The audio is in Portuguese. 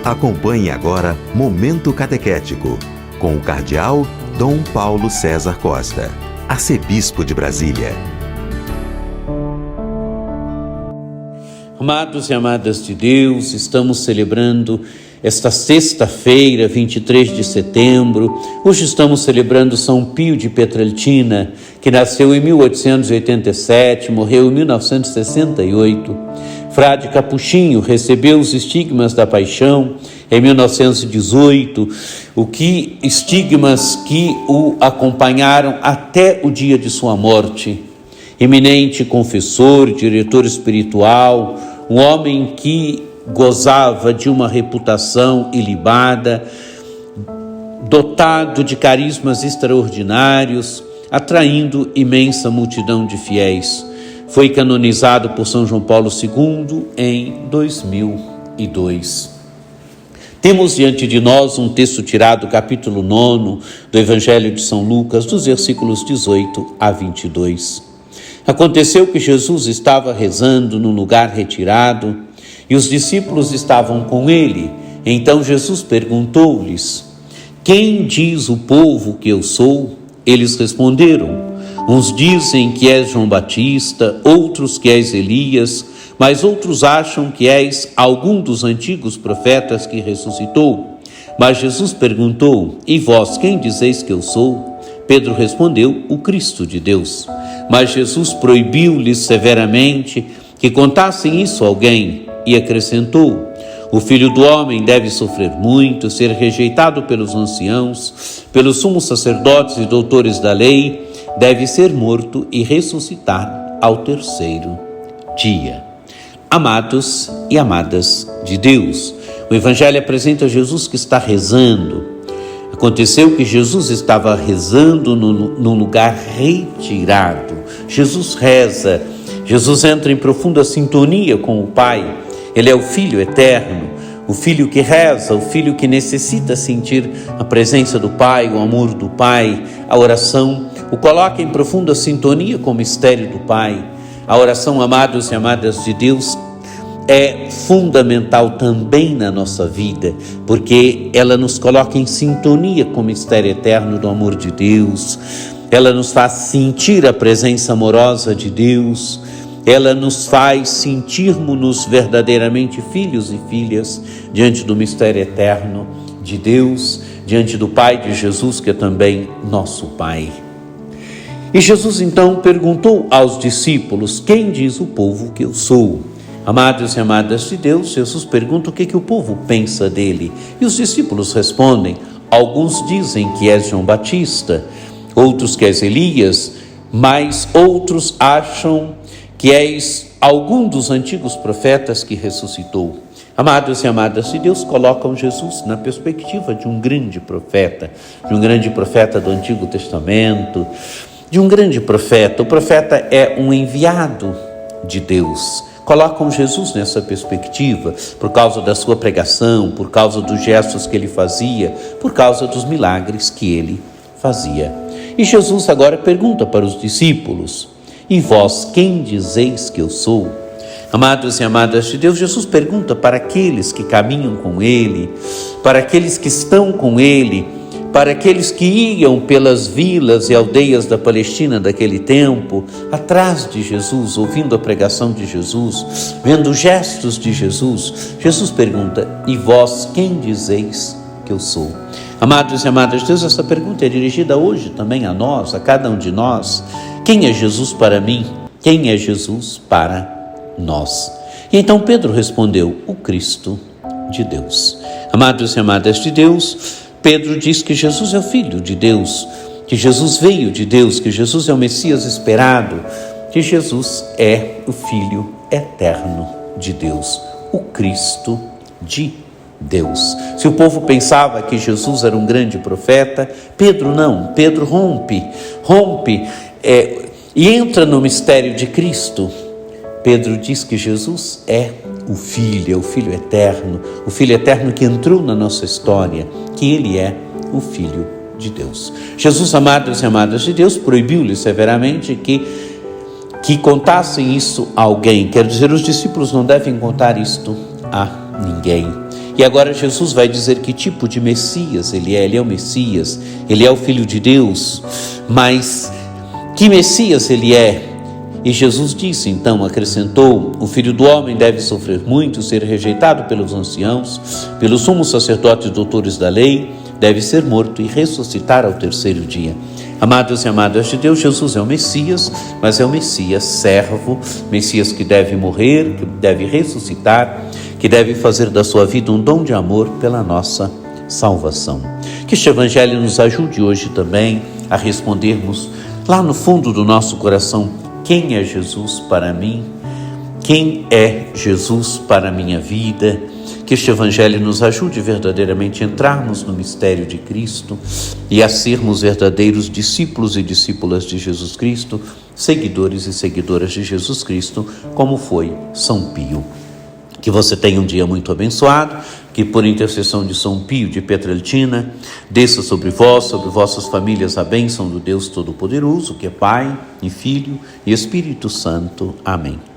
Acompanhe agora Momento Catequético, com o Cardeal Dom Paulo César Costa, arcebispo de Brasília. Amados e amadas de Deus, estamos celebrando esta sexta-feira, 23 de setembro. Hoje estamos celebrando São Pio de Pietrelcina, que nasceu em 1887, morreu em 1968. Frade capuchinho, recebeu os estigmas da paixão em 1918, estigmas que o acompanharam até o dia de sua morte. Eminente confessor, diretor espiritual, um homem que gozava de uma reputação ilibada, dotado de carismas extraordinários, atraindo imensa multidão de fiéis. Foi canonizado por São João Paulo II em 2002. Temos diante de nós um texto tirado do capítulo 9 do Evangelho de São Lucas, dos versículos 18 a 22. Aconteceu que Jesus estava rezando num lugar retirado e os discípulos estavam com ele. Então Jesus perguntou-lhes: quem diz o povo que eu sou? Eles responderam: uns dizem que és João Batista, outros que és Elias, mas outros acham que és algum dos antigos profetas que ressuscitou. Mas Jesus perguntou: e vós, quem dizeis que eu sou? Pedro respondeu: o Cristo de Deus. Mas Jesus proibiu-lhes severamente que contassem isso a alguém e acrescentou: o Filho do Homem deve sofrer muito, ser rejeitado pelos anciãos, pelos sumos sacerdotes e doutores da lei, deve ser morto e ressuscitar ao terceiro dia. Amados e amadas de Deus, o Evangelho apresenta Jesus que está rezando. Aconteceu que Jesus estava rezando num lugar retirado. Jesus reza, Jesus entra em profunda sintonia com o Pai. Ele é o Filho eterno, o Filho que reza, o Filho que necessita sentir a presença do Pai, o amor do Pai. A oração o coloca em profunda sintonia com o mistério do Pai. A oração, amados e amadas de Deus, é fundamental também na nossa vida, porque ela nos coloca em sintonia com o mistério eterno do amor de Deus. Ela nos faz sentir a presença amorosa de Deus. Ela nos faz sentirmos-nos verdadeiramente filhos e filhas diante do mistério eterno de Deus, diante do Pai de Jesus, que é também nosso Pai. E Jesus então perguntou aos discípulos: quem diz o povo que eu sou? Amados e amadas de Deus, Jesus pergunta o que o povo pensa dele. E os discípulos respondem: alguns dizem que és João Batista, outros que és Elias, mas outros acham que és algum dos antigos profetas que ressuscitou. Amados e amadas de Deus, colocam Jesus na perspectiva de um grande profeta do Antigo Testamento, de um grande profeta. O profeta é um enviado de Deus. Colocam Jesus nessa perspectiva por causa da sua pregação, por causa dos gestos que ele fazia, por causa dos milagres que ele fazia. E Jesus agora pergunta para os discípulos: e vós, quem dizeis que eu sou? Amados e amadas de Deus, Jesus pergunta para aqueles que caminham com ele, para aqueles que estão com ele, para aqueles que iam pelas vilas e aldeias da Palestina daquele tempo, atrás de Jesus, ouvindo a pregação de Jesus, vendo os gestos de Jesus. Jesus pergunta: e vós, quem dizeis que eu sou? Amados e amadas de Deus, essa pergunta é dirigida hoje também a nós, a cada um de nós. Quem é Jesus para mim? Quem é Jesus para nós? E então Pedro respondeu: o Cristo de Deus. Amados e amadas de Deus, Pedro diz que Jesus é o Filho de Deus, que Jesus veio de Deus, que Jesus é o Messias esperado, que Jesus é o Filho eterno de Deus, o Cristo de Deus. Se o povo pensava que Jesus era um grande profeta, Pedro não. Pedro rompe e entra no mistério de Cristo. Pedro diz que Jesus é o Filho eterno que entrou na nossa história, que ele é o Filho de Deus. Jesus, amados e amadas de Deus, proibiu-lhes severamente que contassem isso a alguém. Quer dizer, os discípulos não devem contar isto a ninguém. E agora Jesus vai dizer que tipo de Messias ele é. Ele é o Messias, ele é o Filho de Deus, mas que Messias ele é? E Jesus disse, então, acrescentou: o Filho do Homem deve sofrer muito, ser rejeitado pelos anciãos, pelos sumos sacerdotes e doutores da lei, deve ser morto e ressuscitar ao terceiro dia. Amados e amadas de Deus, Jesus é o Messias, mas é o Messias servo, Messias que deve morrer, que deve ressuscitar, que deve fazer da sua vida um dom de amor pela nossa salvação. Que este Evangelho nos ajude hoje também a respondermos lá no fundo do nosso coração: quem é Jesus para mim? Quem é Jesus para a minha vida? Que este Evangelho nos ajude verdadeiramente a entrarmos no mistério de Cristo e a sermos verdadeiros discípulos e discípulas de Jesus Cristo, seguidores e seguidoras de Jesus Cristo, como foi São Pio. Que você tenha um dia muito abençoado, que por intercessão de São Pio de Pietrelcina, desça sobre vós, sobre vossas famílias, a bênção do Deus Todo-Poderoso, que é Pai e Filho e Espírito Santo. Amém.